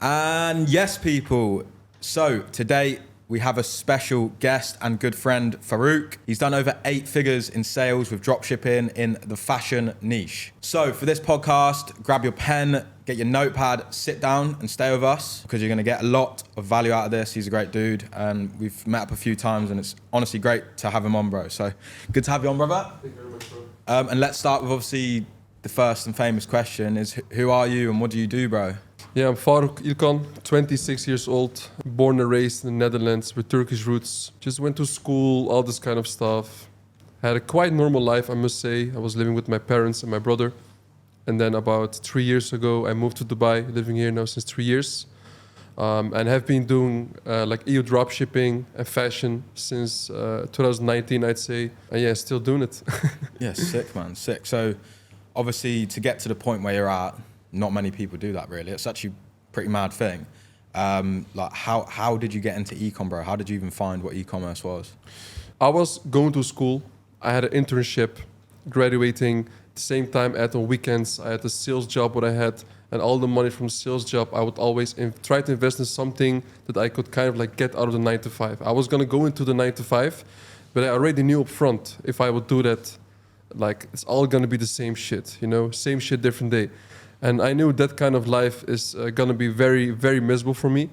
And yes, people. So today we have a special guest and good friend, Farouk. He's done over 8 figures in sales with dropshipping in the fashion niche. So for this podcast, grab your pen, get your notepad, sit down and stay with us because you're going to get a lot of value out of this. He's a great dude and we've met up a few times and it's honestly great to have him on, bro. So good to have you on, brother. Thank you very much, bro. And let's start with obviously the first and famous question is who are you and what do you do, bro? Yeah, I'm Faruk Ilkan, 26 years old, born and raised in the Netherlands with Turkish roots. Just went to school, all this kind of stuff. Had a quite normal life, I must say. I was living with my parents and my brother. And then about 3 years ago, I moved to Dubai, living here now since 3 years. And have been doing like EU dropshipping and fashion since 2019, I'd say. And yeah, still doing it. Yeah, sick, man, sick. So obviously to get to the point where you're at, not many people do that really. It's actually a pretty mad thing. Like how did you get into ecom, bro? How did you even find what e-commerce was? I was going to school. I had an internship, graduating at the same time on weekends. I had a sales job what I had, and all the money from the sales job, I would always try to invest in something that I could kind of like get out of the 9 to 5. I was gonna go into the 9 to 5, but I already knew up front if I would do that, like it's all gonna be the same shit, you know, same shit, different day. And I knew that kind of life is gonna be very, very miserable for me.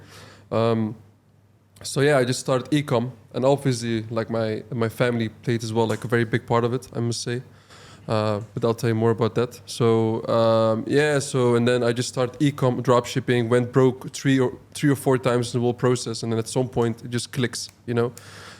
So yeah, I just started ecom, and obviously, like my family played as well, like a very big part of it, I must say. But I'll tell you more about that. So yeah, and then I just started ecom, dropshipping, went broke three or four times in the whole process, and then at some point it just clicks, you know.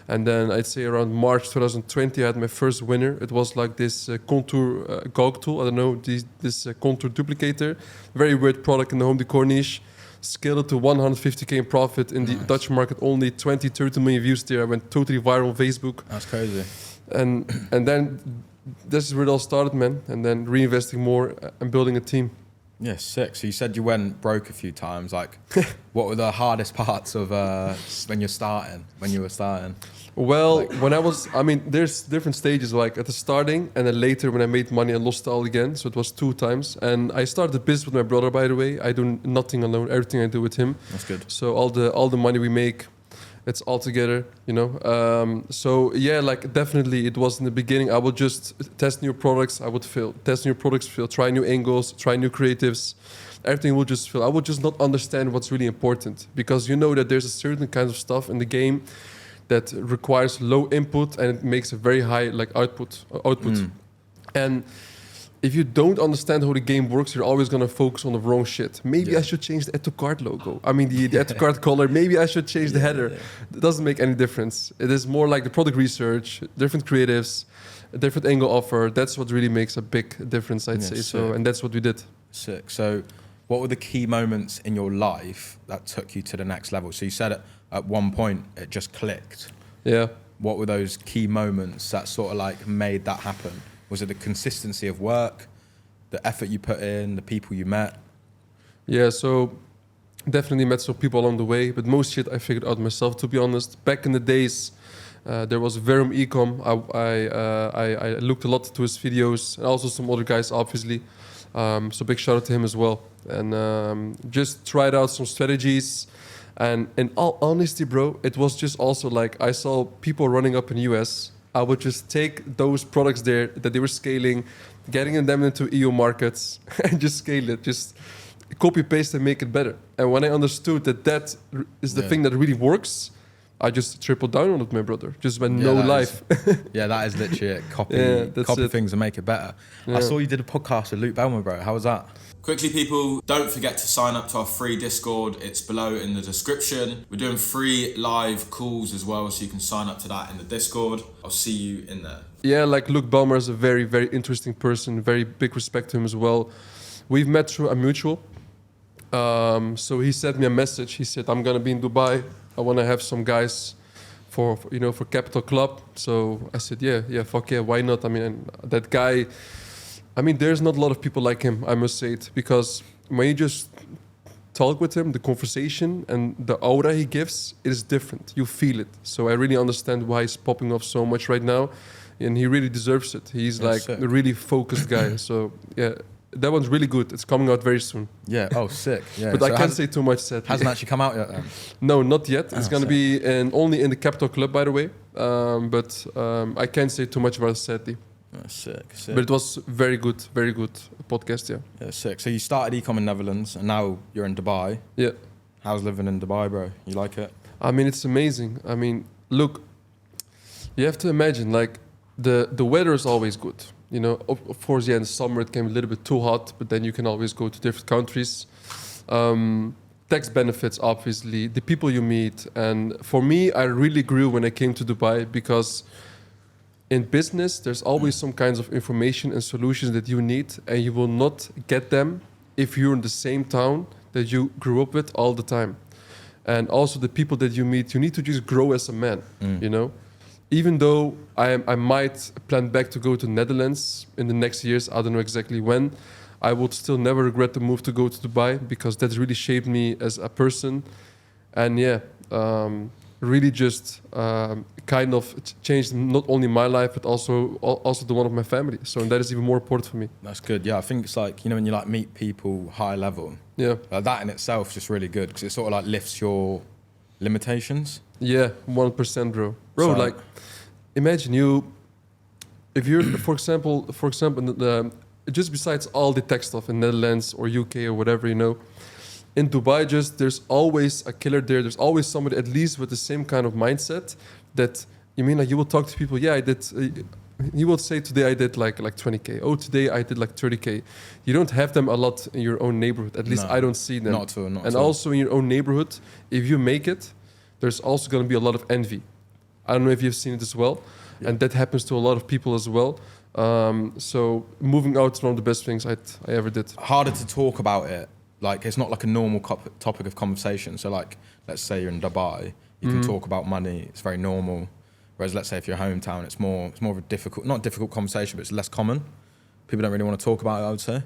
And then I'd say around March 2020, I had my first winner. It was like this contour gog tool. I don't know, this contour duplicator. Very weird product in the home decor niche. Scaled it to 150k in profit in the Dutch market. Only 20, 30 million views there. I went totally viral on Facebook. That's crazy. And then this is where it all started, man. And then reinvesting more and building a team. Yeah, sick. So you said you went broke a few times. Like, what were the hardest parts of when you were starting? Well, there's different stages, like at the starting and then later when I made money, I lost it all again. So it was 2 times. And I started a business with my brother, by the way. I do nothing alone, everything I do with him. That's good. So all the money we make, it's all together, you know. So yeah, like definitely it was in the beginning. I would just test new products, I would fail. Test new products, fail. Try new angles, try new creatives. Everything would just fail. I would just not understand what's really important. Because you know that there's a certain kind of stuff in the game that requires low input and it makes a very high like output. And if you don't understand how the game works, you're always gonna focus on the wrong shit. Maybe I should change the add to cart logo. I mean the add to cart color. Maybe I should change the header. It doesn't make any difference. It is more like the product research, different creatives, a different angle offer. That's what really makes a big difference, I'd say. So, and that's what we did. Sick. So what were the key moments in your life that took you to the next level? So you said at one point it just clicked. Yeah. What were those key moments that sort of like made that happen? Was it the consistency of work, the effort you put in, the people you met? Yeah, so definitely met some people along the way, but most shit I figured out myself, to be honest. Back in the days, there was Verum Ecom. I looked a lot to his videos, and also some other guys, obviously. So big shout out to him as well. And just tried out some strategies. And in all honesty, bro, it was just also like I saw people running up in the US. I would just take those products there that they were scaling, getting them into EU markets and just scale it, just copy paste and make it better. And when I understood that is the thing that really works, I just tripled down on it, my brother. Just went life. Yeah, that is literally it. Copy things and make it better. Yeah. I saw you did a podcast with Luke Bellman, bro. How was that? Quickly, people, don't forget to sign up to our free Discord. It's below in the description. We're doing free live calls as well, so you can sign up to that in the Discord. I'll see you in there. Yeah, like Luke Bellman is a very, very interesting person. Very big respect to him as well. We've met through a mutual. So he sent me a message. He said, I'm going to be in Dubai. I want to have some guys for Capital Club. So I said, yeah, fuck yeah, why not? I mean, that guy... I mean, there's not a lot of people like him, I must say it, because when you just talk with him, the conversation and the aura he gives, it is different. You feel it. So I really understand why he's popping off so much right now, and he really deserves it. He's like a really focused guy. So yeah, that one's really good. It's coming out very soon. Yeah. Oh, sick. Yeah. But so I can't say too much. Sadly. Hasn't actually come out yet then? No, not yet. It's gonna sick. be only in the Capital Club, by the way. But I can't say too much about it, sadly. Oh, sick. But it was very good podcast. Yeah. Yeah, sick. So you started Ecom in Netherlands, and now you're in Dubai. Yeah. How's living in Dubai, bro? You like it? I mean, it's amazing. I mean, look, you have to imagine, like, the weather is always good. You know, of course, yeah, in the summer it can be a little bit too hot, but then you can always go to different countries. Tax benefits, obviously, the people you meet. And for me, I really grew when I came to Dubai because in business, there's always some kinds of information and solutions that you need, and you will not get them if you're in the same town that you grew up with all the time. And also the people that you meet, you need to just grow as a man, you know? Even though I might plan back to go to Netherlands in the next years, I don't know exactly when, I would still never regret the move to go to Dubai because that's really shaped me as a person. And yeah, really just kind of changed not only my life, but also the one of my family. So that is even more important for me. That's good. Yeah, I think it's like, you know, when you like meet people high level, yeah, that in itself is just really good because it sort of like lifts your limitations. Yeah, 1%, bro. Bro, so, like, imagine if you're, for example, just besides all the tech stuff in Netherlands or UK or whatever, you know, in Dubai, there's always a killer there. There's always somebody at least with the same kind of mindset that you mean like you will talk to people. Yeah, I did. He will say today I did like 20K. Oh, today I did like 30K. You don't have them a lot in your own neighborhood. At least I don't see them. Not at all. And also in your own neighborhood, if you make it, there's also going to be a lot of envy. I don't know if you've seen it as well. Yeah. And that happens to a lot of people as well. So moving out is one of the best things I ever did. Harder to talk about it. Like, it's not like a normal topic of conversation. So like, let's say you're in Dubai, you can talk about money. It's very normal. Whereas let's say if you're hometown, it's more of a not difficult conversation, but it's less common. People don't really want to talk about it, I would say.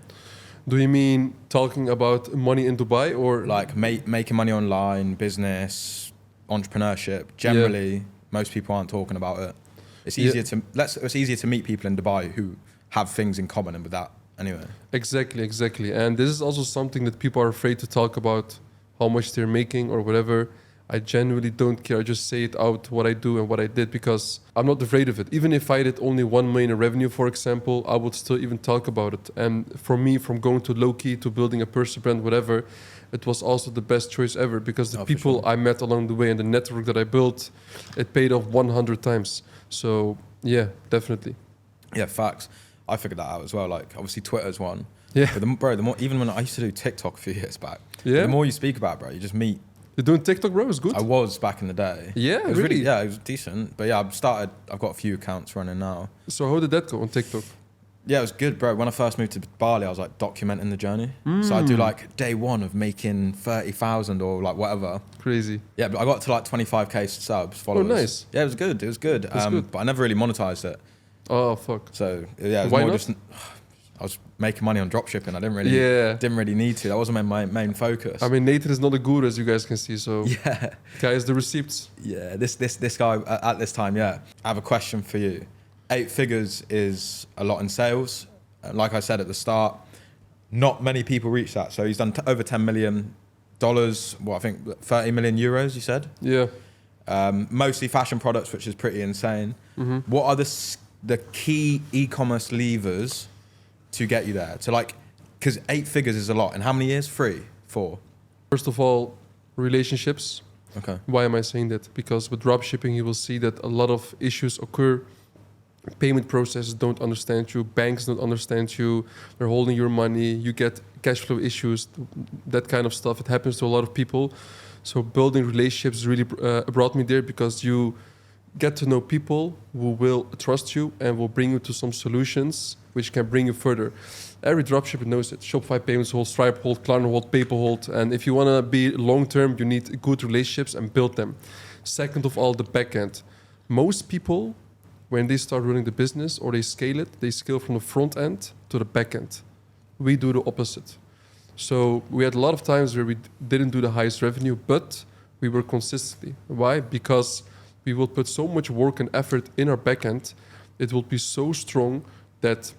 Do you mean talking about money in Dubai or? Like making money online, business, entrepreneurship. Generally, most people aren't talking about it. It's easier it's easier to meet people in Dubai who have things in common and with that anyway. Exactly. And this is also something that people are afraid to talk about, how much they're making or whatever. I genuinely don't care. I just say it out, what I do and what I did, because I'm not afraid of it. Even if I did only 1 million in revenue, for example, I would still even talk about it. And for me, from going to low-key to building a personal brand, whatever, it was also the best choice ever because the people I met along the way and the network that I built, it paid off 100 times. So yeah, definitely. Yeah, facts. I figured that out as well. Like, obviously Twitter's one. Yeah. But the more, even when I used to do TikTok a few years back, the more you speak about it, bro, you just meet. You're doing TikTok, bro? It's good. I was back in the day. Yeah, it was really? Yeah, it was decent. But yeah, I've got a few accounts running now. So how did that go on TikTok? Yeah, it was good, bro. When I first moved to Bali, I was like documenting the journey. So I do like day one of making 30,000 or like whatever. Crazy. Yeah, but I got to like 25K subs, followers. Oh, nice. Yeah, it was good. But I never really monetized it. Oh, fuck. So yeah, it was Why more not? just I was making money on dropshipping. I didn't really need to. That wasn't my main focus. I mean, Nathan is not a guru, as you guys can see. So yeah, guys, the receipts. Yeah, this guy at this time. Yeah, I have a question for you. 8 figures is a lot in sales. Like I said at the start, not many people reach that. So he's done over $10 million. Well, I think 30 million euros. You said. Yeah. Mostly fashion products, which is pretty insane. Mm-hmm. What are the key e-commerce levers to get you there? So like, because 8 figures is a lot. In how many years? 3, 4? First of all, relationships. Okay. Why am I saying that? Because with dropshipping, you will see that a lot of issues occur. Payment processes don't understand you. Banks don't understand you. They're holding your money. You get cash flow issues, that kind of stuff. It happens to a lot of people. So building relationships really brought me there because you get to know people who will trust you and will bring you to some solutions which can bring you further. Every dropshipper knows it. Shopify Payments hold, Stripe hold, Klarna hold, PayPal hold. And if you want to be long-term, you need good relationships and build them. Second of all, the backend. Most people, when they start running the business or they scale it, they scale from the front end to the back end. We do the opposite. So we had a lot of times where we didn't do the highest revenue, but we were consistently. Why? Because we will put so much work and effort in our backend, it will be so strong that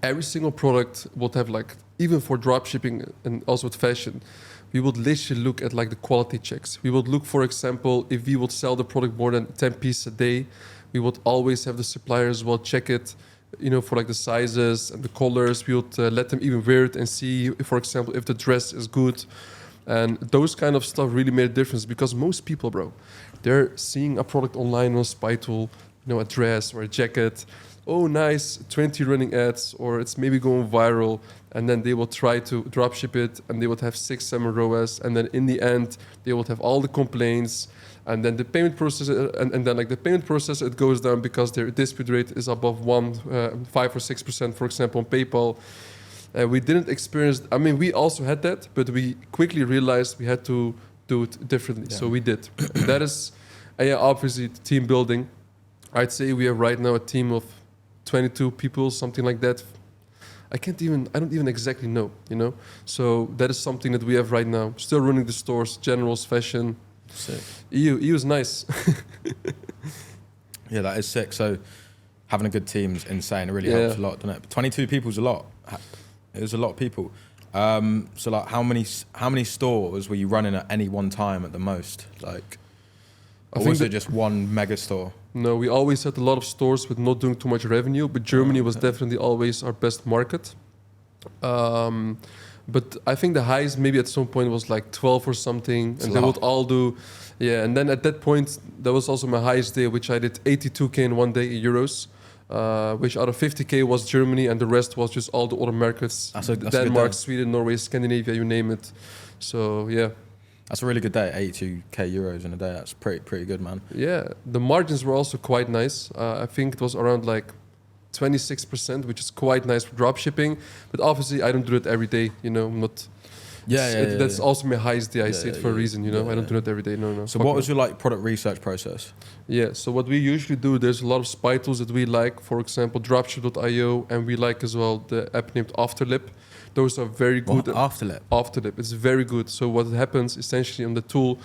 every single product would have like, even for dropshipping and also with fashion, we would literally look at like the quality checks. We would look, for example, if we would sell the product more than 10 pieces a day, we would always have the suppliers will check it, you know, for like the sizes and the colors. We would let them even wear it and see, for example, if the dress is good. And those kind of stuff really made a difference, because most people, bro, they're seeing a product online on Spy Tool, you know, a dress or a jacket. Oh, nice, 20 running ads, or it's maybe going viral. And then they will try to dropship it, and they would have 6-7 ROAS. And then in the end, they would have all the complaints. And then the payment process, and then like the payment process, it goes down because their dispute rate is above 5 or 6%, for example, on PayPal. We didn't experience, I mean, we also had that, but we quickly realized we had to do it differently. Yeah. So we did. That is, obviously, team building. I'd say we have right now a team of 22 people, something like that. I don't even exactly know, you know? So that is something that we have right now. Still running the stores, generals, fashion. Sick. EU is nice. Yeah, that is sick. So having a good team is insane. It really helps a lot, doesn't it? But 22 people is a lot. It was a lot of people. So like, how many stores were you running at any one time at the most? Like, or was it just one mega store? No, we always had a lot of stores with not doing too much revenue, but Germany was definitely always our best market. But I think the highest maybe at some point was like 12 or something, and they would all do, and then at that point, that was also my highest day, which I did 82K in one day in euros. Which out of 50K was Germany, and the rest was just all the other markets. That's Denmark, Sweden, Norway, Scandinavia, you name it. So yeah. That's a really good day, 82K euros in a day. That's pretty good, man. Yeah, the margins were also quite nice. I think it was around like 26%, which is quite nice for dropshipping. But obviously, I don't do it every day, you know, I'm not... That's also my highest day. I say it for a reason, you know. I don't do it every day. No. So what was your like product research process? Yeah. So what we usually do, there's a lot of spy tools that we like. For example, Dropship.io, and we like as well the app named Afterlip. Those are very good. What? Afterlip. Afterlip. It's very good. So what happens essentially on the tool,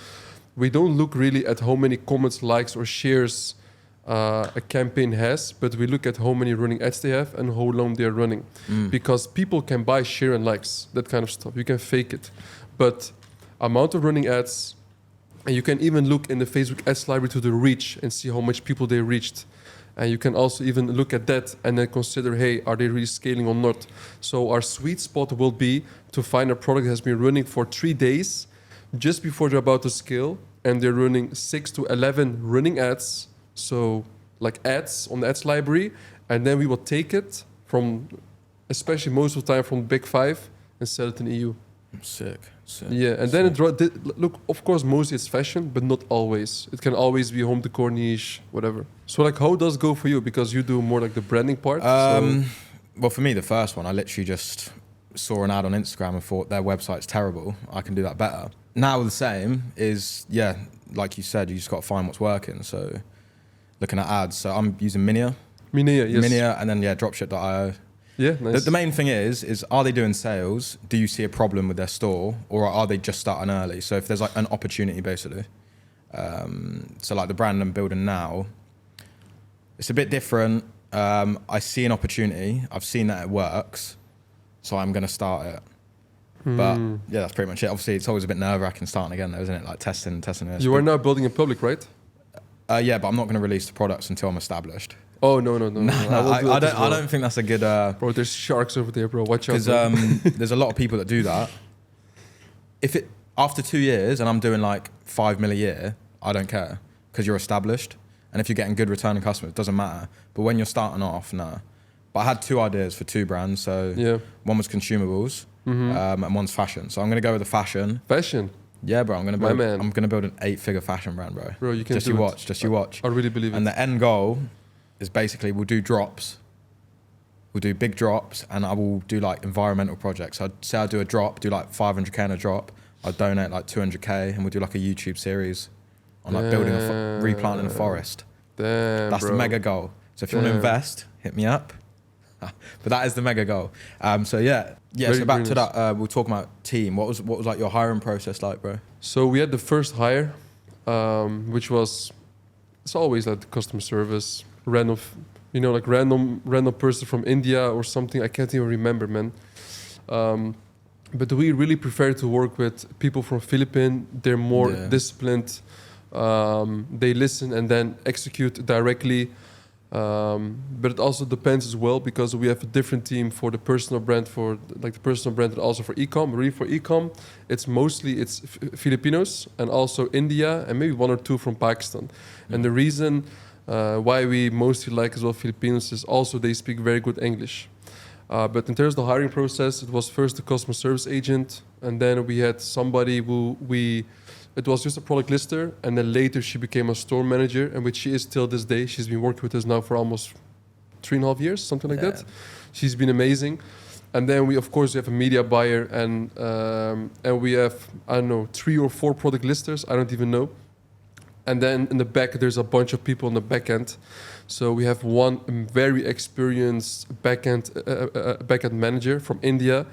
we don't look really at how many comments, likes, or shares a campaign has, but we look at how many running ads they have and how long they're running. Because people can buy share and likes, that kind of stuff. You can fake it. But amount of running ads, and you can even look in the Facebook ads library to the reach and see how much people they reached. And you can also even look at that and then consider, hey, are they really scaling or not? So our sweet spot will be to find a product that has been running for 3 days just before they're about to scale, and they're running 6 to 11 running ads. So like ads on the ads library, and then we will take it from, especially most of the time from Big 5, and sell it in EU. Sick. Yeah, and then look, of course, mostly it's fashion, but not always. It can always be home decor niche, whatever. So like, how does it go for you? Because you do more like the branding part. Well, for me, the first one, I literally just saw an ad on Instagram and thought their website's terrible. I can do that better. Now the same is, like you said, you just got to find what's working. So looking at ads, so I'm using Minia, yes. Minia, and then Dropship.io. Yeah, nice. The main thing is are they doing sales? Do you see a problem with their store, or are they just starting early? So if there's like an opportunity, basically. So like the brand I'm building now, it's a bit different. I see an opportunity. I've seen that it works, so I'm going to start it. But yeah, that's pretty much it. Obviously, it's always a bit nerve-wracking starting again, though, isn't it? Like testing it. You are now building in public, right? Yeah, but I'm not going to release the products until I'm established. Oh, no. I don't think that's a good... Bro, there's sharks over there, bro. Watch out. Because there's a lot of people that do that. After 2 years and I'm doing like 5 mil a year, I don't care, because you're established. And if you're getting good returning customers, it doesn't matter. But when you're starting off, no. But I had 2 ideas for 2 brands. So one was consumables and one's fashion. So I'm going to go with the fashion. Fashion? Yeah, bro. I'm gonna build an 8-figure fashion brand, bro. Bro, you can just you watch. I really believe it. And the end goal is basically we'll do drops. We'll do big drops, and I will do like environmental projects. I'd say I'll do a drop, do like 500K in a drop. I'll donate like 200K, and we'll do like a YouTube series on like building replanting a forest. Damn, That's the mega goal. So if you want to invest, hit me up. But that is the mega goal. So back to that, we'll talk about team. What was like your hiring process like, bro? So we had the first hire, which was, it's always like the customer service, random like random person from India or something. I can't even remember, man. But we really prefer to work with people from Philippines. They're more disciplined. They listen and then execute directly. But it also depends as well, because we have a different team for the personal brand, and also for ecom. Really, for ecom, it's mostly Filipinos and also India and maybe 1 or 2 from Pakistan. And the reason why we mostly like as well Filipinos is also they speak very good English. But in terms of the hiring process, it was first the customer service agent, and then we had somebody it was just a product lister, and then later she became a store manager, and which she is till this day. She's been working with us now for almost 3.5 years, something like that. She's been amazing. And then we, of course, have a media buyer, and we have, I don't know, 3 or 4 product listers. I don't even know. And then in the back, there's a bunch of people on the back end. So we have one very experienced backend manager from India.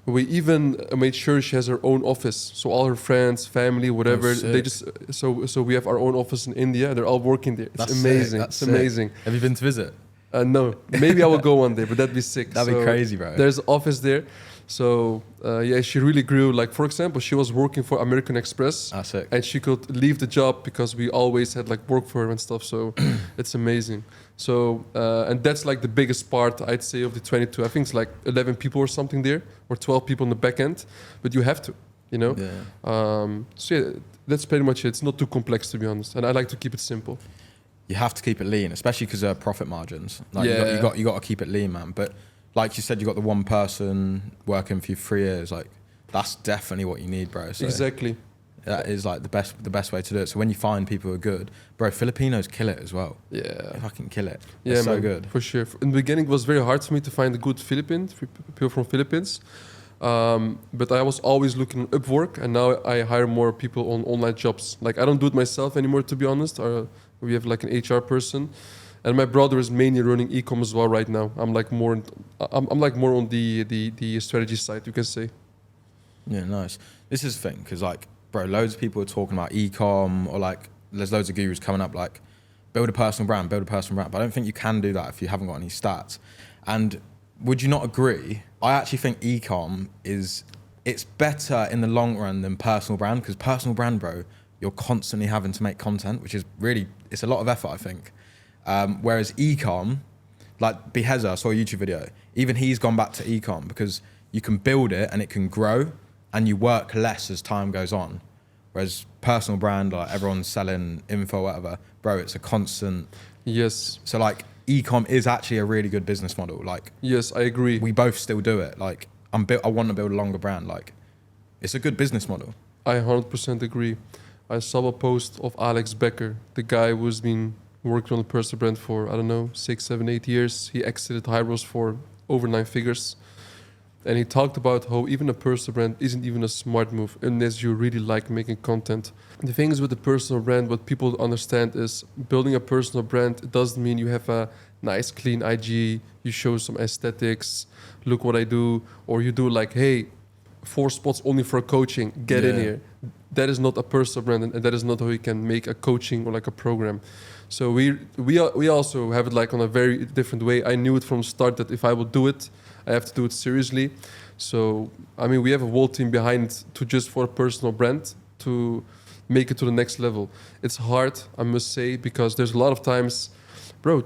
We even made sure she has her own office. So all her friends, family, whatever, they just so we have our own office in India. They're all working there. It's amazing. It's amazing. Have you been to visit? No, maybe I will go one day, but that'd be sick. That'd be crazy, bro. There's an office there. So she really grew. Like, for example, she was working for American Express, sick. And she could leave the job because we always had like work for her and stuff. So it's amazing. So and that's like the biggest part, I'd say, of the 22. I think it's like 11 people or something there, or 12 people on the back end. But you have to, So that's pretty much it. It's not too complex, to be honest, and I like to keep it simple. You have to keep it lean, especially because of profit margins. Like you got to keep it lean, man. But like you said, you got the one person working for you 3 years. Like, that's definitely what you need, bro. So exactly. That is like the best way to do it. So when you find people who are good, bro, Filipinos kill it as well. Yeah, they fucking kill it. Yeah, so good. For sure. In the beginning, it was very hard for me to find good people from Philippines. But I was always looking on Upwork, and now I hire more people on online jobs. Like, I don't do it myself anymore, to be honest. We have like an HR person, and my brother is mainly running ecom as well right now. I'm like more on the strategy side, you can say. Yeah, nice. This is the thing, because like, bro, loads of people are talking about ecom, or like there's loads of gurus coming up like build a personal brand. But I don't think you can do that if you haven't got any stats. And would you not agree? I actually think ecom it's better in the long run than personal brand, because personal brand, bro, you're constantly having to make content, which is really, it's a lot of effort, I think. Whereas ecom, like Beheza, I saw a YouTube video, even he's gone back to ecom because you can build it and it can grow and you work less as time goes on. Whereas personal brand, like everyone's selling info, whatever, bro, it's a constant. Yes. So like ecom is actually a really good business model. Like, yes, I agree. We both still do it. Like I want to build a longer brand. Like, it's a good business model. I 100% agree. I saw a post of Alex Becker, the guy who's been working on the personal brand for, I don't know, 6, 7, 8 years. He exited Hyros for over 9 figures. And he talked about how even a personal brand isn't even a smart move unless you really like making content. The thing is with the personal brand, what people understand is building a personal brand, it doesn't mean you have a nice, clean IG, you show some aesthetics, look what I do, or you do like, hey, 4 spots only for coaching, get in here. That is not a personal brand, and that is not how you can make a coaching or like a program. So we also have it like on a very different way. I knew it from the start that if I will do it, I have to do it seriously. So, I mean, we have a whole team behind to just for a personal brand to make it to the next level. It's hard, I must say, because there's a lot of times, bro,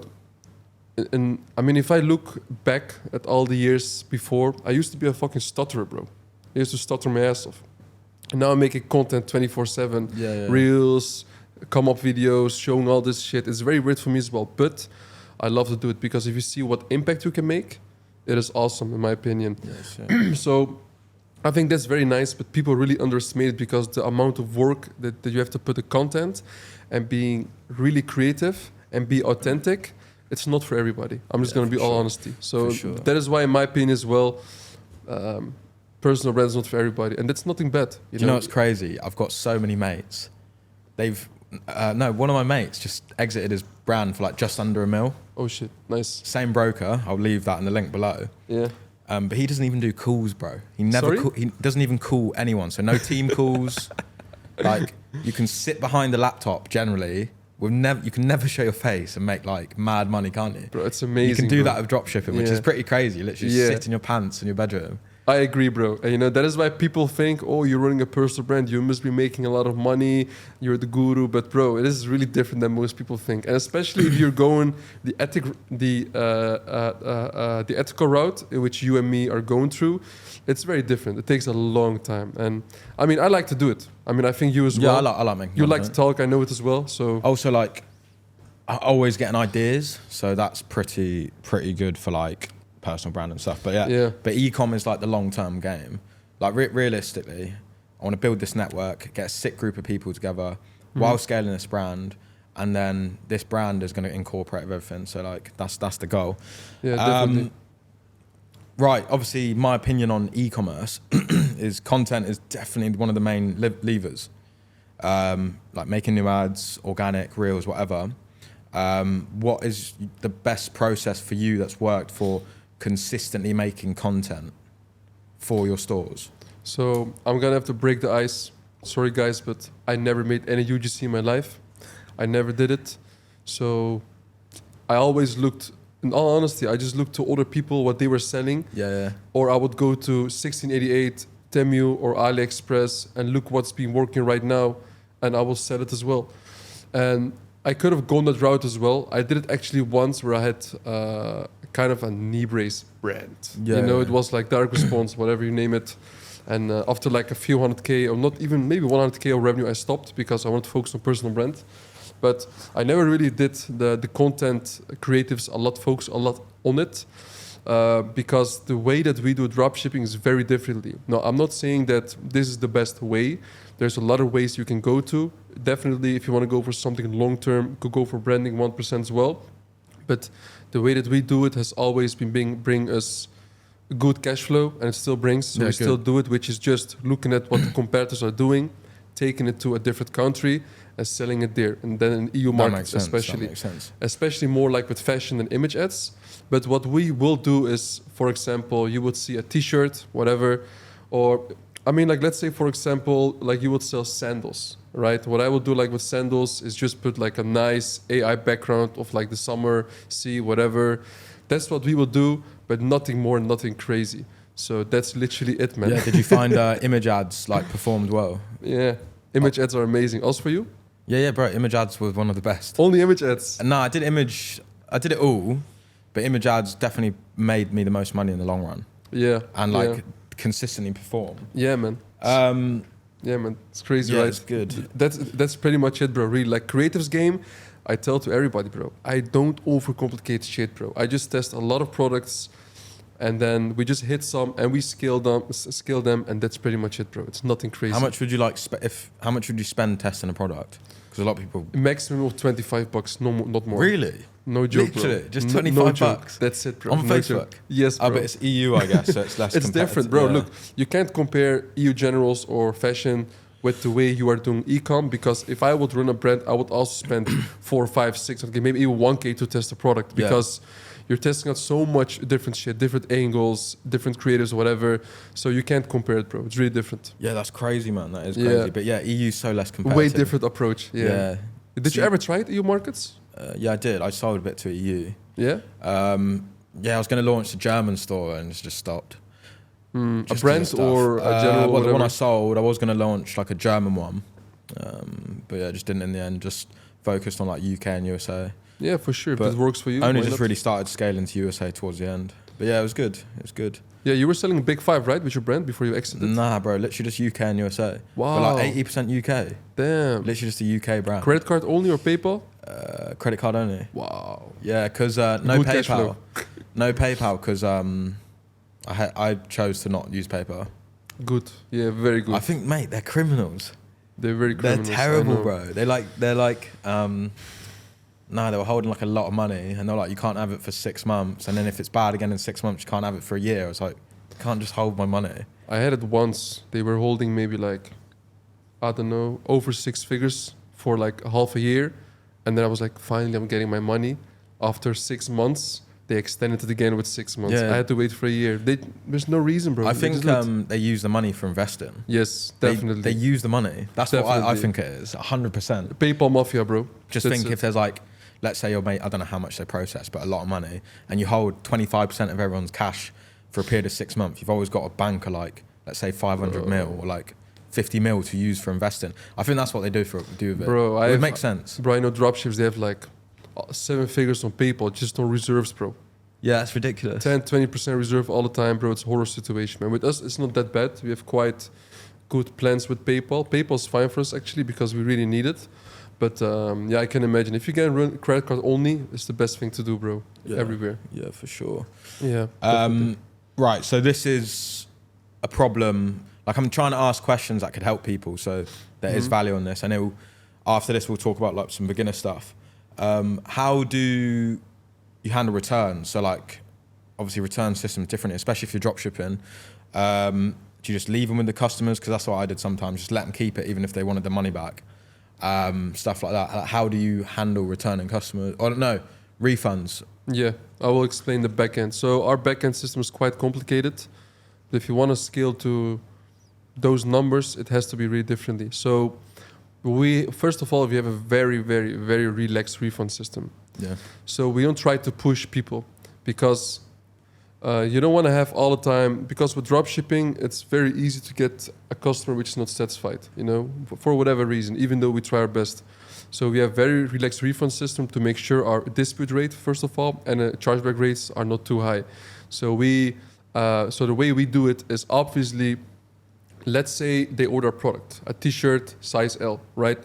and I mean, if I look back at all the years before, I used to be a fucking stutterer, bro. I used to stutter my ass off. And now I'm making content 24/7, reels, come up videos, showing all this shit. It's very weird for me as well, but I love to do it because if you see what impact you can make, it is awesome in my opinion. Yes, so I think that's very nice, but people really underestimate it because the amount of work that you have to put in content and being really creative and be authentic, it's not for everybody. I'm just going to be all honesty. So that is why in my opinion as well, personal brand is not for everybody, and that's nothing bad. You know what's crazy? I've got so many mates. One of my mates just exited his brand for like just under $1 million. Oh shit, nice. Same broker. I'll leave that in the link below. Yeah. But he doesn't even do calls, bro. He doesn't even call anyone. So no team calls. Like, you can sit behind the laptop generally you can never show your face and make like mad money, can't you? Bro, it's amazing. You can do that with dropshipping, which is pretty crazy. You literally sit in your pants in your bedroom. I agree, bro. And that is why people think, oh, you're running a personal brand, you must be making a lot of money, you're the guru. But bro, it is really different than most people think. And especially if you're going the ethical route, in which you and me are going through, it's very different. It takes a long time. And I mean, I like to do it. I mean, I think you as well. Yeah, I like making You like to talk, I know it as well. So also, like, I'm always getting ideas, so that's pretty good for like personal brand and stuff. But but ecom is like the long-term game. Like realistically, I want to build this network, get a sick group of people together while scaling this brand, and then this brand is going to incorporate everything. So like that's the goal. Yeah, definitely. Right, obviously my opinion on e-commerce is content is definitely one of the main levers. Like making new ads, organic, reels, whatever. What is the best process for you that's worked for consistently making content for your stores? So I'm gonna have to break the ice. Sorry guys, but I never made any UGC in my life. I never did it. So I always looked, in all honesty, I just looked to other people, what they were selling. Yeah. Or I would go to 1688, Temu or AliExpress and look what's been working right now, and I will sell it as well. And I could have gone that route as well. I did it actually once where I had kind of a knee brace brand. It was like direct response, whatever you name it. And after like a few 100K or not even maybe 100K of revenue, I stopped because I wanted to focus on personal brand. But I never really did the content creatives focus a lot on it. Because the way that we do dropshipping is very differently. Now, I'm not saying that this is the best way. There's a lot of ways you can go to. Definitely, if you want to go for something long-term, you could go for branding 1% as well. But the way that we do it has always been bring us good cash flow, and it still brings. So we still do it, which is just looking at what the competitors are doing, taking it to a different country and selling it there. And then in EU markets especially more like with fashion and image ads. But what we will do is, for example, you would see a t-shirt, whatever, or I mean, like, let's say, for example, like you would sell sandals, right? What I would do like with sandals is just put like a nice AI background of like the summer, sea, whatever. That's what we would do, but nothing more, nothing crazy. So that's literally it, man. Yeah, did you find image ads like performed well? Yeah, image ads are amazing. Also for you? Yeah, bro, image ads was one of the best. Only image ads? No, I did it all, but image ads definitely made me the most money in the long run. Yeah. And like consistently perform. Yeah, man. Yeah, man, it's crazy, right? It's good. That's pretty much it, bro. Really, like creatives game, I tell to everybody, bro, I don't overcomplicate shit, bro. I just test a lot of products, and then we just hit some, and we scale them, and that's pretty much it, bro. It's nothing crazy. How much would you how much would you spend testing a product? Because a lot of people maximum of $25, no, not more. Really? No joke, literally, bro. just $25. That's it, bro. On Facebook. Yes, bro. But it's EU, I guess, so it's less. It's different, bro. Yeah. Look, you can't compare EU generals or fashion with the way you are doing e-com, because if I would run a brand, I would also spend 4, 5, 600K, maybe even 1K to test a product, because you're testing out so much different shit, different angles, different creatives, whatever. So you can't compare it, bro. It's really different. Yeah, that's crazy, man. That is crazy. Yeah. But yeah, EU's so less competitive. Way different approach. Yeah. Did you ever try it, EU markets? Yeah, I did. I sold a bit to EU. Yeah? I was going to launch the German store and it's just stopped. A brand or a general? Well, the one I sold, I was going to launch like a German one. But yeah, just didn't in the end. Just focused on like UK and USA. Yeah, for sure. But if it works for you. Only just really started scaling to USA towards the end. But yeah, it was good. It was good. Yeah, you were selling Big Five, right, with your brand before you exited? Nah, bro. Literally just UK and USA. Wow. But like 80% UK. Damn. Literally just a UK brand. Credit card only or PayPal? Credit card only. Wow. Yeah, because no PayPal. No PayPal because I chose to not use PayPal. Good. Yeah, very good. I think, mate, they're criminals. They're very criminals. They're terrible, bro. They're like no, they were holding like a lot of money, and they're like, you can't have it for 6 months, and then if it's bad again in 6 months, you can't have it for a year. I was like, you can't just hold my money. I had it once. They were holding maybe like, I don't know, over 6 figures for like half a year, and then I was like, finally, I'm getting my money. After 6 months, They extended it again with 6 months. Yeah. I had to wait for a year. There's no reason, bro. I think they use the money for investing. Yes, definitely. They use the money. That's Definitely. what I think it is. 100%. PayPal mafia, bro. Just think if there's like, let's say I don't know how much they process, but a lot of money, and you hold 25% of everyone's cash for a period of 6 months, you've always got a bank of like, let's say 500 mil or like 50 mil to use for investing. I think that's what they do with it. Bro, it makes sense. Bro, I know dropships, they have like 7 figures on PayPal just on reserves, bro. Yeah, that's ridiculous. 10-20% reserve all the time, bro. It's a horror situation, man. With us, it's not that bad. We have quite good plans with PayPal. PayPal's fine for us, actually, because we really need it. But yeah, I can imagine. If you can run credit card only, it's the best thing to do, bro. Yeah. Everywhere. Yeah, for sure. Yeah. Right, so this is a problem. Like, I'm trying to ask questions that could help people, so there is value on this. I know after this, we'll talk about like some beginner stuff. How do you handle returns? So like, obviously return system is different, especially if you're dropshipping. Do you just leave them with the customers? Because that's what I did sometimes, just let them keep it even if they wanted the money back. Stuff like that. How do you handle returning customers? Or no, refunds. Yeah, I will explain the backend. So our backend system is quite complicated. If you want to scale to those numbers, it has to be really differently. So first of all, we have a very, very, very relaxed refund system. Yeah. So we don't try to push people because you don't want to have all the time, because with dropshipping, it's very easy to get a customer which is not satisfied, for whatever reason, even though we try our best. So we have very relaxed refund system to make sure our dispute rate, first of all, and chargeback rates are not too high. So so the way we do it is obviously, let's say they order a product, a t-shirt size L, right?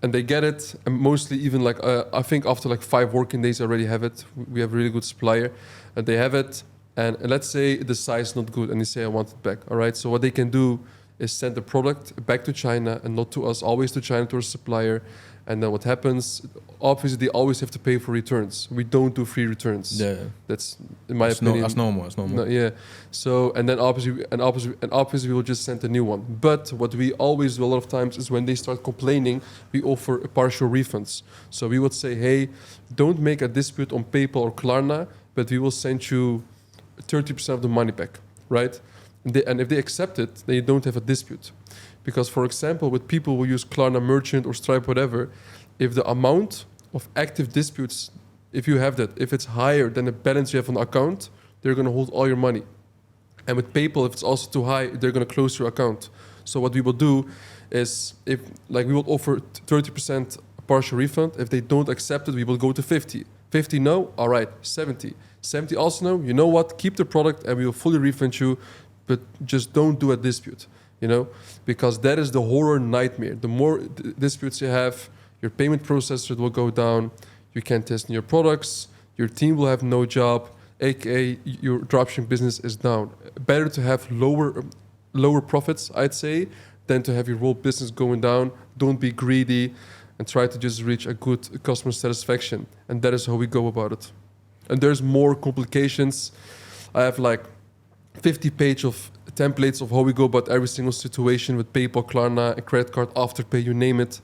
And they get it, and mostly even like, I think after like 5 working days, they already have it. We have a really good supplier, and they have it. And let's say the size is not good, and they say, I want it back, all right? So what they can do is send the product back to China, and not to us, always to China, to our supplier. And then what happens, obviously they always have to pay for returns. We don't do free returns. Yeah. That's, in my opinion. That's normal. No, yeah. So, and then obviously we will just send a new one. But what we always do a lot of times is when they start complaining, we offer partial refunds. So we would say, hey, don't make a dispute on PayPal or Klarna, but we will send you 30% of the money back, right? And if they accept it, then you don't have a dispute. Because, for example, with people who use Klarna Merchant or Stripe, whatever, if the amount of active disputes, if you have that, if it's higher than the balance you have on the account, they're going to hold all your money. And with PayPal, if it's also too high, they're going to close your account. So what we will do is, we will offer 30% partial refund. If they don't accept it, we will go to 50. 50 no, all right, 70. 70 also no, you know what, keep the product and we will fully refund you, but just don't do a dispute. Because that is the horror nightmare. The more disputes you have, your payment processor will go down, you can't test your products, your team will have no job, aka your dropshipping business is down. Better to have lower profits, I'd say, than to have your whole business going down. Don't be greedy and try to just reach a good customer satisfaction. And that is how we go about it. And there's more complications. I have like 50 pages of templates of how we go about every single situation with PayPal, Klarna, a credit card, Afterpay, you name it.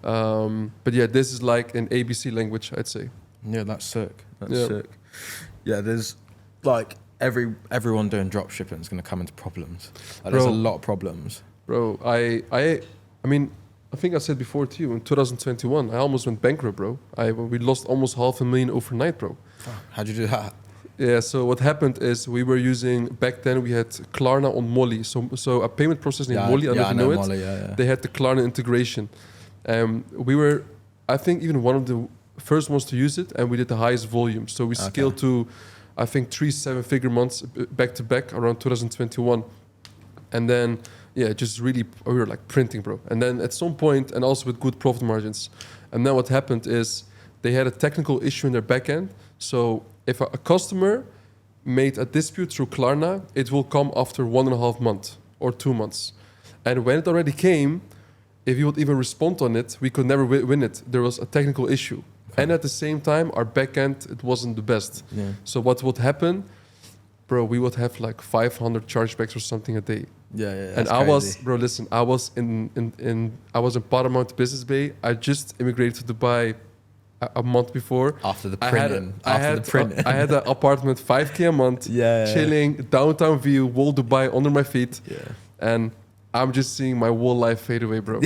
But yeah, this is like an ABC language, I'd say. Yeah, that's sick. That's sick. Yeah, there's like everyone doing dropshipping is going to come into problems. There's a lot of problems. Bro, I mean, I think I said before to you, in 2021, I almost went bankrupt, bro. We lost almost $500,000 overnight, bro. Oh, how'd you do that? Yeah, so what happened is we were using, back then we had Klarna on Molly. So a payment process named Molly, I don't know if you know it. Molly, yeah. They had the Klarna integration. We were, I think, even one of the first ones to use it, and we did the highest volume. So we scaled to, I think, 3 7-figure months back to back around 2021. And then, just really, we were like printing, bro. And then at some point, and also with good profit margins. And then what happened is they had a technical issue in their backend. So if a customer made a dispute through Klarna, it will come after 1.5 months or 2 months. And when it already came, if you would even respond on it, we could never win it. There was a technical issue. And at the same time, our backend, it wasn't the best. Yeah. So what would happen, bro, we would have like 500 chargebacks or something a day. Yeah. And I was, bro, listen, I was in Paramount Business Bay. I just immigrated to Dubai, a month before. After the printing. I had an apartment 5K a month, chilling, downtown view, wall Dubai under my feet. Yeah. And I'm just seeing my whole life fade away, bro.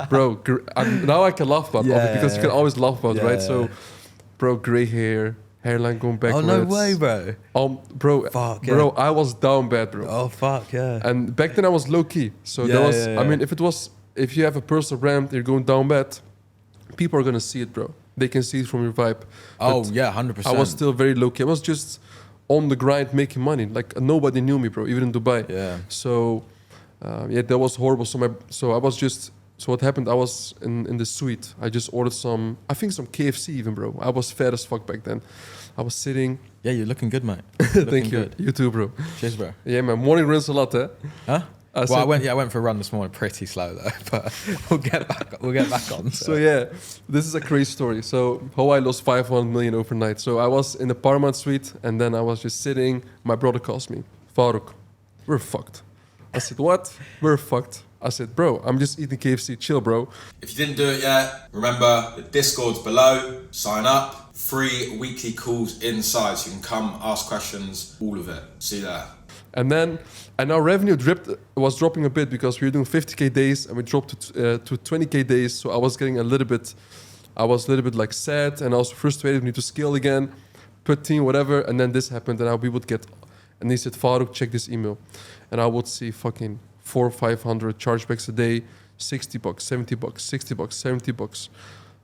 Bro, now I can laugh about it because you can always laugh about it, right? So, bro, gray hair, hairline going backwards. Oh, no way, bro. Bro, fuck, bro, I was down bad, bro. Oh, fuck, yeah. And back then I was low key. So that was, I mean, if you have a personal brand, you're going down bad, people are going to see it, bro. They can see it from your vibe. Oh, yeah, 100%. I was still very low key. I was just on the grind making money. Like, nobody knew me, bro, even in Dubai. Yeah. So, that was horrible. So what happened, I was in the suite. I just ordered some KFC even, bro. I was fat as fuck back then. I was sitting. Yeah, you're looking good, mate. Thank you. Good. You too, bro. Cheers, bro. Yeah, man. Morning runs a lot, eh? Huh? I went for a run this morning, pretty slow though, but we'll get back on. So yeah, this is a crazy story. So how I lost 500 million overnight. So I was in the Paramount suite, and then I was just sitting. My brother calls me, Farouk, we're fucked. I said, what? We're fucked. I said, bro, I'm just eating KFC. Chill, bro. If you didn't do it yet, remember the Discord's below. Sign up. Free weekly calls inside, so you can come ask questions. All of it. See you there. And our revenue was dropping a bit because we were doing 50K days and we dropped to 20K days. So I was a little bit like sad and also frustrated. We need to scale again, put team, whatever. And then this happened and he said, Farouk, check this email. And I would see fucking 400 or 500 chargebacks a day, $60, $70, $60, $70.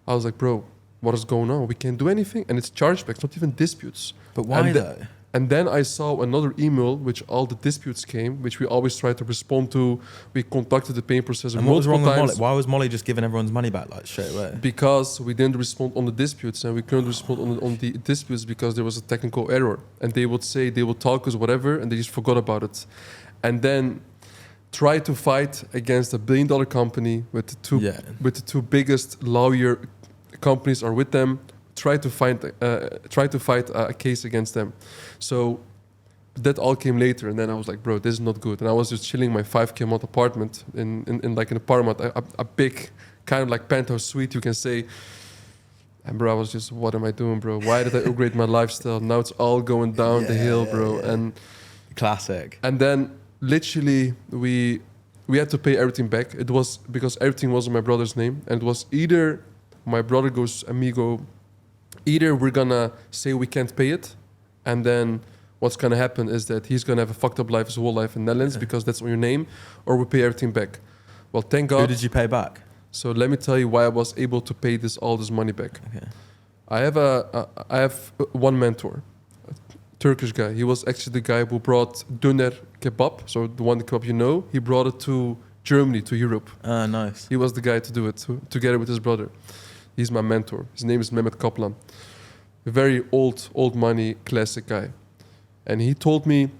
I was like, bro, what is going on? We can't do anything. And it's chargebacks, not even disputes. But why though? And then I saw another email, which all the disputes came, which we always try to respond to. We conducted the payment process multiple times. And what was wrong with Molly? Why was Molly just giving everyone's money back like straight away? Because we didn't respond on the disputes, and we couldn't respond on the disputes because there was a technical error. And they would talk us whatever, and they just forgot about it. And then try to fight against a $1 billion company with the two biggest lawyer companies are with them. Try to fight a case against them. So that all came later, and then I was like, bro, this is not good. And I was just chilling in my 5K a month apartment in a Paramount, a big kind of like penthouse suite, you can say. And bro, I was just, what am I doing, bro? Why did I upgrade my lifestyle? Now it's all going down the hill, bro. Yeah. And classic. And then literally we had to pay everything back. It was because everything was in my brother's name, and it was either my brother goes, amigo, either we're gonna say we can't pay it, and then what's gonna happen is that he's gonna have a fucked up life his whole life in Netherlands because that's on your name, or we pay everything back. Well, thank God. Who did you pay back? So let me tell you why I was able to pay all this money back. Okay. I have one mentor, a Turkish guy. He was actually the guy who brought doner kebab, so the one kebab you know. He brought it to Germany, to Europe. Ah, nice. He was the guy to do it together with his brother. He's my mentor. His name is Mehmet Kaplan. A very old money, classic guy. And he told me,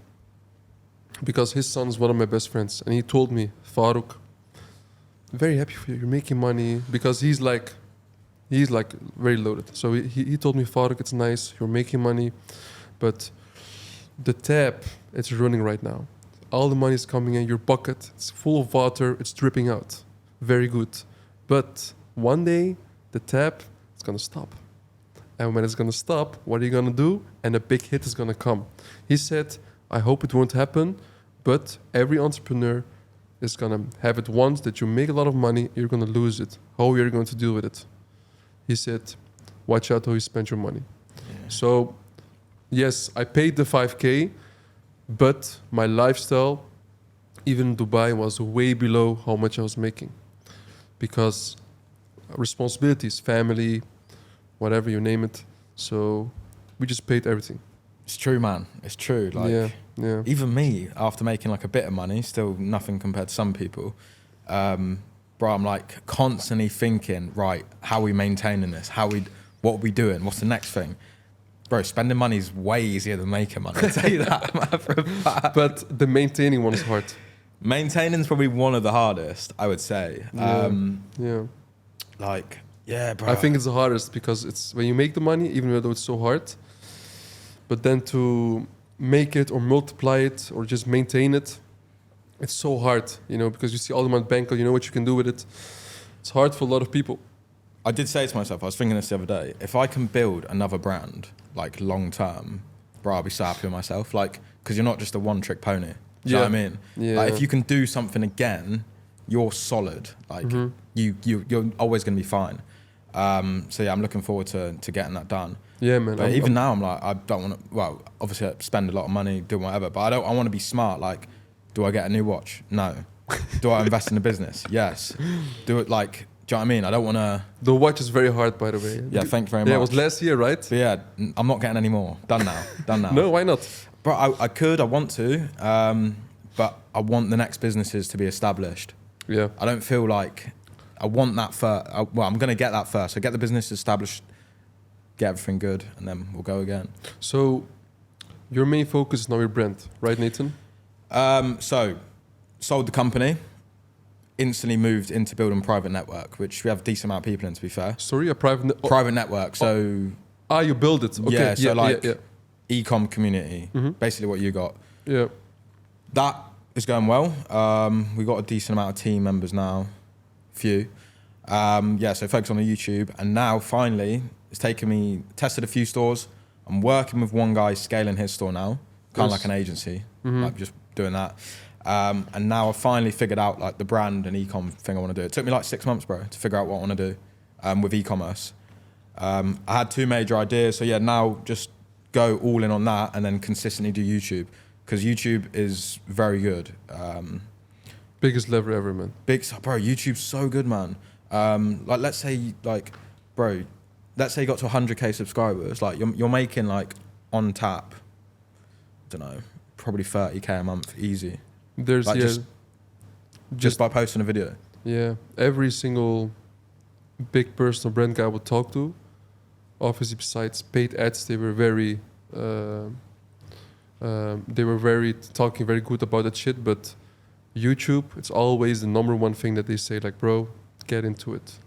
because his son is one of my best friends, and he told me, Farouk, I'm very happy for you. You're making money, because he's like very loaded. So he told me, Farouk, it's nice. You're making money, but the tap, it's running right now. All the money is coming in your bucket. It's full of water. It's dripping out. Very good. But one day, the tap is going to stop. And when it's going to stop, what are you going to do? And a big hit is going to come. He said, I hope it won't happen, but every entrepreneur is going to have it once that you make a lot of money, you're going to lose it. How are you going to deal with it? He said, watch out how you spend your money. Yeah. So, yes, I paid the 5K, but my lifestyle, even in Dubai, was way below how much I was making. Because responsibilities, family, whatever you name it. So we just paid everything. It's true, man. It's true. Like, yeah. Even me, after making like a bit of money, still nothing compared to some people. Bro, I'm like constantly thinking, right, how are we maintaining this? What are we doing? What's the next thing? Bro, spending money is way easier than making money. I'll tell you that for a fact. But the maintaining one is hard. Maintaining is probably one of the hardest, I would say. Yeah. Like, yeah, bro. I think it's the hardest because it's when you make the money, even though it's so hard, but then to make it or multiply it or just maintain it, it's so hard, because you see all the money bank, you know what you can do with it. It's hard for a lot of people. I did say to myself, I was thinking this the other day, if I can build another brand, like long term, bro, I'll be so happy with myself. Like, because you're not just a one trick pony. Do you know what I mean? Yeah. Like, if you can do something again, you're solid. Like, you're always going to be fine. So yeah, I'm looking forward to getting that done. Yeah, man. But even now, I'm like, I don't want to, well, obviously I spend a lot of money doing whatever, but I want to be smart. Like, do I get a new watch? No. Do I invest in a business? Yes. Do it like, do you know what I mean? I don't want to... The watch is very hard, by the way. Yeah, thank you very much. Yeah, it was last year, right? But yeah, I'm not getting any more. Done now. No, why not? Bro, I want to, but I want the next businesses to be established. Yeah. I don't feel like I want that first. Well, I'm going to get that first. So get the business established, get everything good, and then we'll go again. So your main focus is now your brand, right, Nathan? So sold the company, instantly moved into building private network, which we have a decent amount of people in, to be fair. Sorry, a private private network. So you build it. Okay. Yeah, so ecom community, basically what you got. Yeah. That is going well. We got a decent amount of team members now, few. So focus on the YouTube, and now finally it's taken me, tested a few stores. I'm working with one guy scaling his store now, kind of like an agency, like just doing that. And now I've finally figured out like the brand and ecom thing I want to do. It took me like 6 months, bro, to figure out what I want to do with e-commerce. I had 2 major ideas, so yeah, now just go all in on that and then consistently do YouTube, because YouTube is very good. Biggest lever ever, man. Bro, YouTube's so good, man. Like let's say you got to 100k subscribers, like you're making like on tap, I don't know, probably 30k a month, easy. There's like just by posting a video. Yeah, every single big personal brand guy I would talk to, obviously besides paid ads, they were very talking very good about that shit. But YouTube, it's always the number one thing that they say, like, bro, get into it.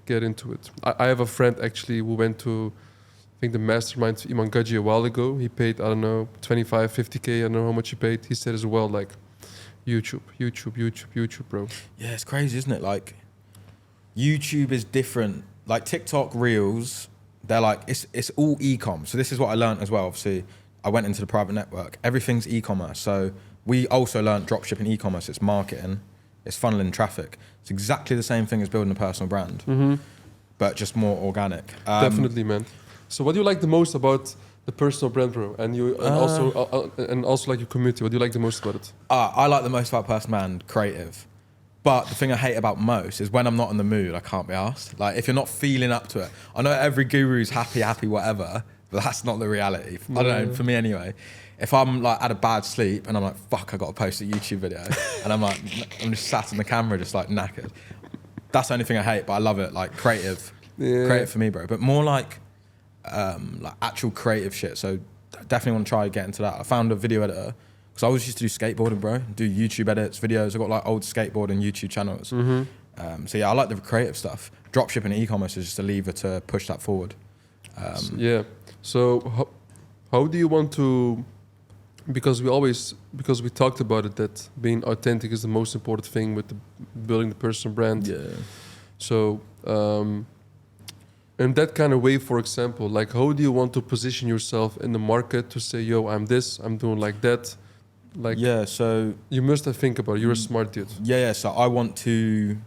I have a friend actually who went to, I think, the mastermind of Iman Gaji a while ago. He paid, I don't know, 25, 50k, I don't know how much he paid. He said as well, like, YouTube, bro. Yeah, it's crazy, isn't it? Like, YouTube is different. Like TikTok Reels, they're like, it's all e-com. So this is what I learned as well. Obviously, I went into the private network. Everything's e-commerce. So we also learned dropshipping e-commerce. It's marketing. It's funneling traffic. It's exactly the same thing as building a personal brand, but just more organic. Definitely, man. So what do you like the most about the personal brand, bro? And also like your community. What do you like the most about it? I like the most about personal brand, creative. But the thing I hate about most is when I'm not in the mood, I can't be asked. Like if you're not feeling up to it. I know every guru's happy, whatever, but that's not the reality. I don't know, for me anyway. If I'm like had a bad sleep and I'm like, fuck, I got to post a YouTube video. And I'm just sat in the camera just like knackered. That's the only thing I hate, but I love it. Like creative. Yeah. Creative for me, bro. But more like actual creative shit. So definitely want to try and get into that. I found a video editor because I always used to do skateboarding, bro. Do YouTube edits, videos. I got like old skateboard and YouTube channels. So yeah, I like the creative stuff. Dropshipping and e-commerce is just a lever to push that forward. Yeah. So how do you want to? Because we talked about it, that being authentic is the most important thing with building the personal brand. Yeah. So in that kind of way, for example, like how do you want to position yourself in the market to say, yo, I'm this, I'm doing like that? Like, yeah, so you must have think about it. You're a smart dude. Yeah. So I want to.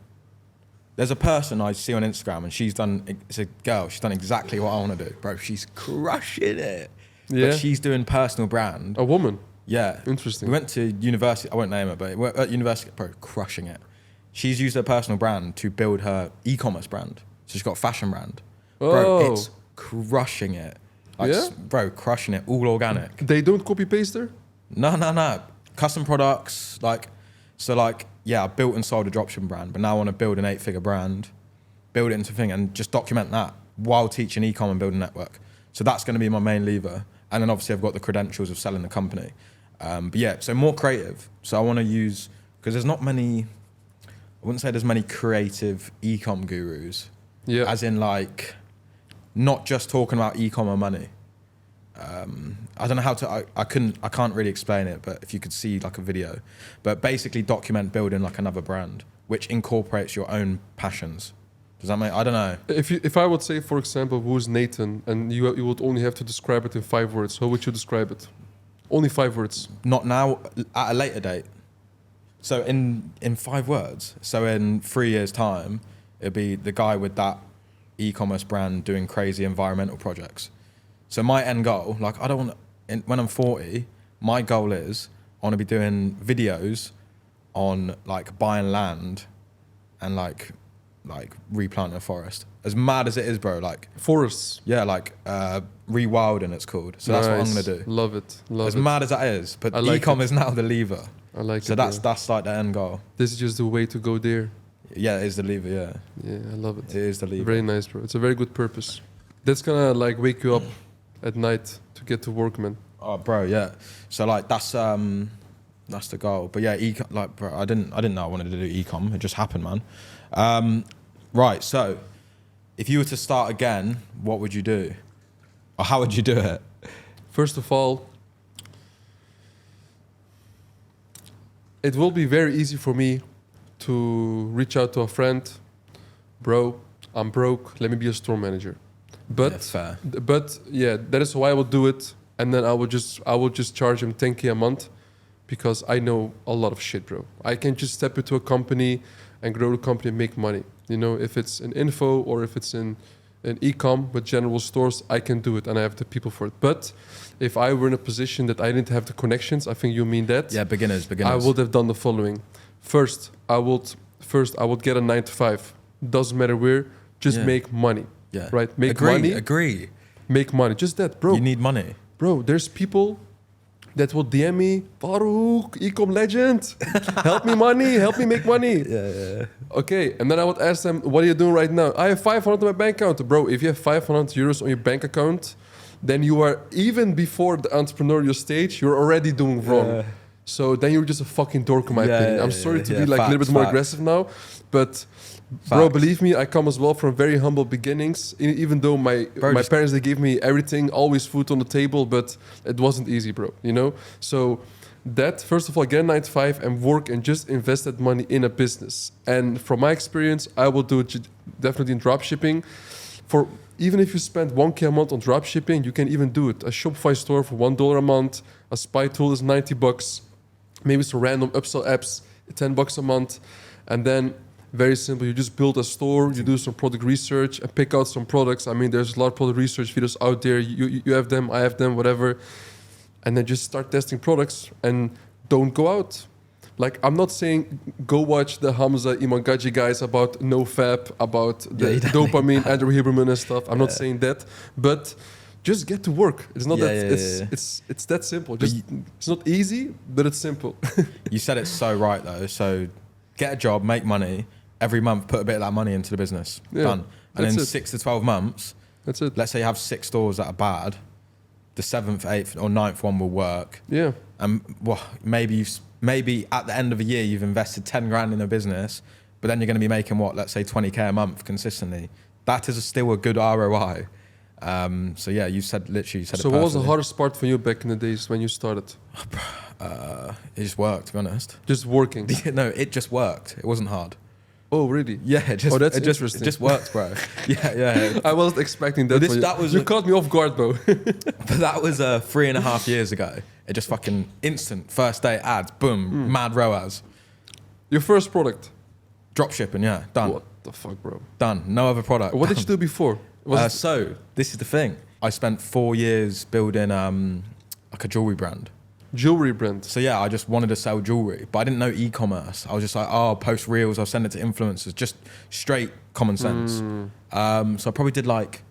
There's a person I see on Instagram, and it's a girl. She's done exactly what I want to do, bro. She's crushing it. Yeah. But she's doing personal brand. A woman. Yeah. Interesting. We went to university. I won't name her, but at university, bro, crushing it. She's used her personal brand to build her e-commerce brand. So she's got a fashion brand. Bro, it's crushing it. Like, yeah? Bro, crushing it. All organic. They don't copy paste her? No. Custom products. I built and sold a dropshipping brand, but now I want to build an 8-figure brand, build it into a thing, and just document that while teaching e-com and building a network. So that's going to be my main lever. And then obviously I've got the credentials of selling the company. But yeah, so more creative. So I want to use, because there's not many, I wouldn't say there's many creative e-com gurus. Yeah. As in like, not just talking about e-com or money. I don't know how to, I can't really explain it, but if you could see like a video, but basically document building like another brand, which incorporates your own passions. Does Does that make? I don't know. If I would say, for example, who's Nathan, and you would only have to describe it in 5 words, how would you describe it? Only 5 words. Not now, at a later date. So in 5 words. So in 3 years' time, it'd be the guy with that e-commerce brand doing crazy environmental projects. So my end goal, like I don't want, when I'm 40, my goal is I want to be doing videos on like buying land and like replanting a forest. As mad as it is, bro, like forests. Yeah, like rewilding it's called. So that's what I'm gonna do. Love it. As mad as that is, but e-com is now the lever. I like it. So that's like the end goal. This is just the way to go there. Yeah, it is the lever, yeah. Yeah, I love it. It is the lever. Very nice, bro. It's a very good purpose. That's gonna like wake you up at night to get to work, man. Oh, bro, yeah. So like that's the goal. But yeah, e-com, like, bro, I didn't know I wanted to do e-com. It just happened, man. Right. So, if you were to start again, what would you do, or how would you do it? First of all, it will be very easy for me to reach out to a friend, bro. I'm broke. Let me be a store manager. But yeah, fair. But yeah, that is how I would do it. And then I would just charge him 10K a month because I know a lot of shit, bro. I can just step into a company and grow the company and make money. You know, if it's in info or if it's in e-com with general stores, I can do it and I have the people for it. But if I were in a position that I didn't have the connections, I think you mean that. Yeah, beginners. I would have done the following. First, I would get a 9 to 5. Doesn't matter where, just make money. Yeah. Right? Make money. Agree. Make money. Just that, bro. You need money. Bro, there's people that will DM me, Farouk, Ecom Legend, help me money, help me make money. Yeah. Okay, and then I would ask them, what are you doing right now? I have 500 on my bank account. Bro, if you have 500 euros on your bank account, then you are, even before the entrepreneurial stage, you're already doing wrong. Yeah. So then you're just a fucking dork in my opinion. I'm sorry to be like a little bit more aggressive now, but bro, believe me, I come as well from very humble beginnings. Even though my parents, they gave me everything, always food on the table, but it wasn't easy, bro. You know. So that first of all, get a 9 to 5 and work and just invest that money in a business. And from my experience, I will do it definitely in dropshipping. For even if you spend 1K a month on dropshipping, you can even do it. A Shopify store for $1 a month. A spy tool is $90. Maybe some random upsell apps, $10 a month, and then. Very simple. You just build a store, you do some product research and pick out some products. I mean, there's a lot of product research videos out there. You have them, I have them, whatever. And then just start testing products and don't go out. Like, I'm not saying go watch the Hamza Imangaji guys about NoFap, about the dopamine, Andrew Huberman and stuff. I'm not saying that, but just get to work. It's not it's that simple. Just it's not easy, but it's simple. You said it so right though. So get a job, make money. Every month, put a bit of that money into the business. Yeah, done. And in 6 to 12 months, that's it. Let's say you have 6 stores that are bad. The 7th, 8th, or 9th one will work. Yeah. And well, maybe at the end of a year you've invested 10 grand in a business, but then you're going to be making what? Let's say 20K a month consistently. That is still a good ROI. So yeah, you said it perfectly. So what was the hardest part for you back in the days when you started? It just worked, to be honest. Just working? No, it just worked. It wasn't hard. Oh, really? Yeah, that's interesting. It just works, bro. Yeah. I wasn't expecting that. You caught me off guard, bro. But that was 3.5 years ago. It just fucking instant. First day ads, boom, mad ROAS. Your first product? Dropshipping, yeah, done. What the fuck, bro? Done. No other product. What did you do before? So, this is the thing. I spent 4 years building like a jewelry brand. Jewelry brand. So yeah, I just wanted to sell jewelry, but I didn't know e-commerce. I was just like, I'll post reels, I'll send it to influencers, just straight common sense. So I probably did like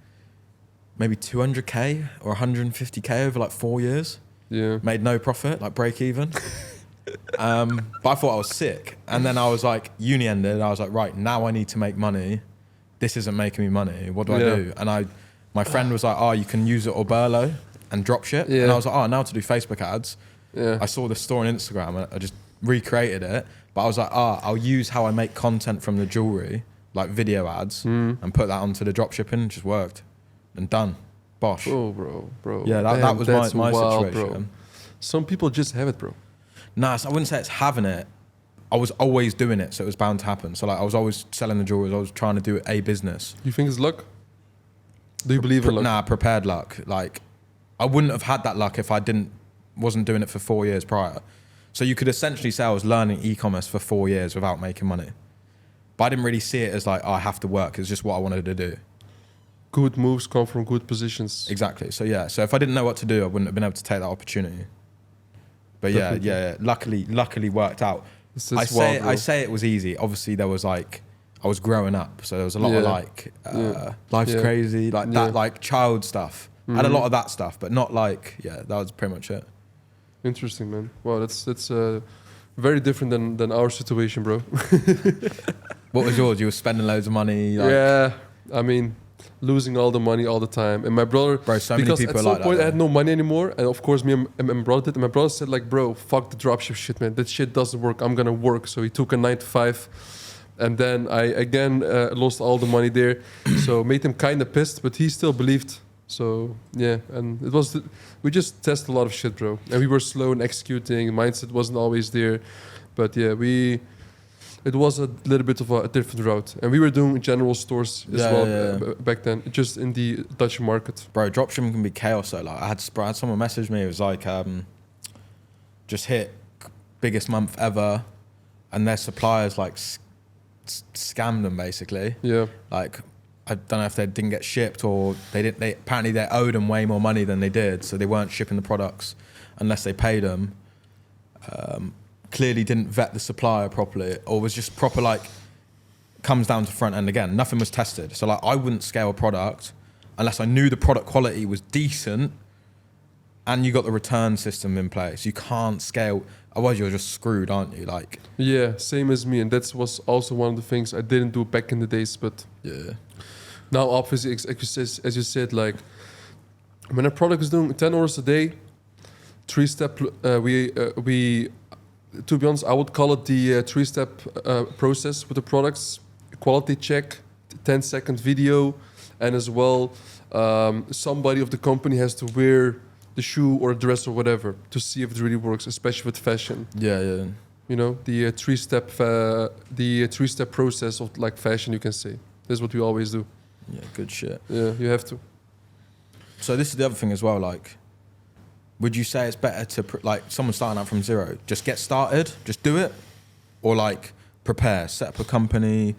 maybe 200K or 150K over like 4 years. Yeah. Made no profit, like break even. But I thought I was sick. And then I was like, uni ended. I was like, right, now I need to make money. This isn't making me money. What do I do? And my friend was like, you can use it Oberlo and drop shit. Yeah. And I was like, now to do Facebook ads. Yeah. I saw the store on Instagram and I just recreated it. But I was like, I'll use how I make content from the jewelry, like video ads, and put that onto the dropshipping. It just worked. And done. Bosh. Oh, bro. Yeah, that was my situation. Bro. Some people just have it, bro. Nah, so I wouldn't say it's having it. I was always doing it, so it was bound to happen. So like I was always selling the jewelry, I was trying to do a business. You think it's luck? Do you believe in luck? Nah, prepared luck. Like I wouldn't have had that luck if I wasn't doing it for 4 years prior. So you could essentially say I was learning e-commerce for 4 years without making money. But I didn't really see it as like, oh, I have to work. It's just what I wanted to do. Good moves come from good positions. Exactly. So yeah, so if I didn't know what to do, I wouldn't have been able to take that opportunity. But yeah. Luckily worked out. I say it was easy. Obviously there was like, I was growing up. So there was a lot of like, life's crazy, like that, like child stuff. I had a lot of that stuff, but not like, that was pretty much it. Interesting, man. Wow, that's very different than our situation, bro. What was yours? You were spending loads of money? Like... Yeah, I mean, losing all the money all the time. And my brother, bro, so many people at some point I had no money anymore. And of course, me and my brother did. And my brother said like, bro, fuck the dropship shit, man. That shit doesn't work. I'm going to work. So he took a 9 to 5. And then I, again, lost all the money there. So made him kind of pissed, but he still believed. So yeah, and it was we just test a lot of shit, bro. And we were slow in executing. Mindset wasn't always there, but yeah, it was a little bit of a different route. And we were doing general stores as well back then, just in the Dutch market. Bro, dropshipping can be chaos. So like, I had someone message me. It was like, just hit biggest month ever, and their suppliers like scammed them basically. Yeah, like. I don't know if they didn't get shipped or they apparently they owed them way more money than they did, so they weren't shipping the products unless they paid them. Clearly didn't vet the supplier properly, or was just proper like comes down to front end again. Nothing was tested, so like I wouldn't scale a product unless I knew the product quality was decent and you got the return system in place. You can't scale, otherwise you're just screwed, aren't you? Like yeah, same as me, and that was also one of the things I didn't do back in the days, but yeah. Now, obviously, as you said, like when a product is doing 10 orders a day, 3-step, we to be honest, I would call it the 3-step process with the products: quality check, 10-second video, and as well, somebody of the company has to wear the shoe or dress or whatever to see if it really works, especially with fashion. Yeah. You know, the 3-step process of like fashion, you can say. That's what we always do. Yeah, good shit. Yeah, you have to. So this is the other thing as well, like, would you say it's better to, like, someone starting out from zero, just get started, just do it? Or, like, prepare, set up a company,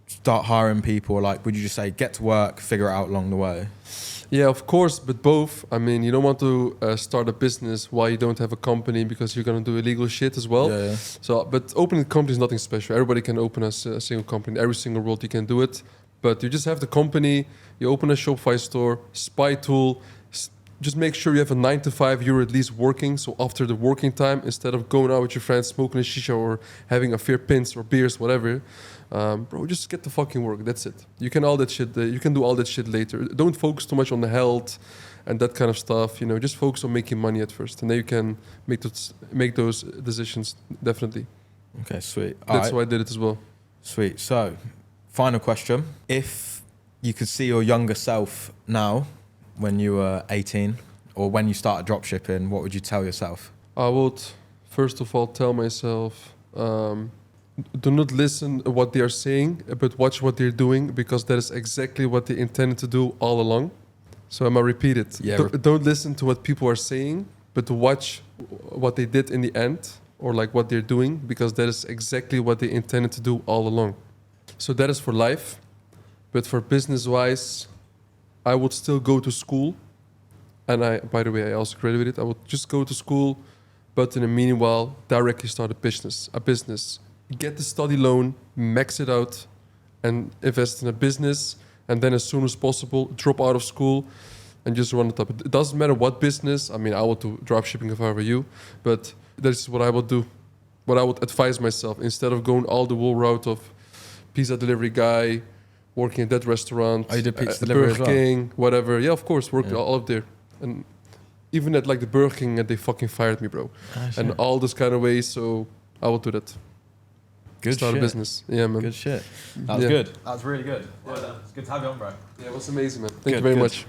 start hiring people? Like, would you just say, get to work, figure it out along the way? Yeah, of course, but both. I mean, you don't want to start a business while you don't have a company because you're going to do illegal shit as well. Yeah. So, but opening a company is nothing special. Everybody can open a single company. Every single world you can do it. But you just have the company, you open a Shopify store, spy tool, just make sure you have a 9 to 5 you're at least working. So after the working time, instead of going out with your friends, smoking a shisha or having a few pints or beers, whatever, bro, just get the fucking work. That's it. You can all that shit. You can do all that shit later. Don't focus too much on the health and that kind of stuff. You know, just focus on making money at first, and then you can make those decisions. Definitely. Okay, sweet. That's why I did it as well. Sweet. So, final question: if you could see your younger self now, when you were 18, or when you started dropshipping, what would you tell yourself? I would first of all tell myself. Do not listen to what they are saying, but watch what they're doing, because that is exactly what they intended to do all along. So I'm going to repeat it. Yeah. Don't listen to what people are saying, but watch what they did in the end, or like what they're doing, because that is exactly what they intended to do all along. So that is for life. But for business-wise, I would still go to school. And by the way, I also graduated. I would just go to school, but in the meanwhile, directly start a business. Get the study loan, max it out, and invest in a business. And then as soon as possible, drop out of school and just run it up. It doesn't matter what business. I mean, I would do dropshipping if I were you, but that is what I would do. What I would advise myself, instead of going all the whole route of pizza delivery guy, working at that restaurant, you did pizza delivery Burger King, whatever. Yeah, of course, worked all up there. And even at like the Burger King, they fucking fired me, bro. And all those kind of ways, so I would do that. Start a business. Yeah, man. Good shit. That was good. That was really good. Well done. It's good to have you on, bro. Yeah, it was amazing, man. Thank you very much.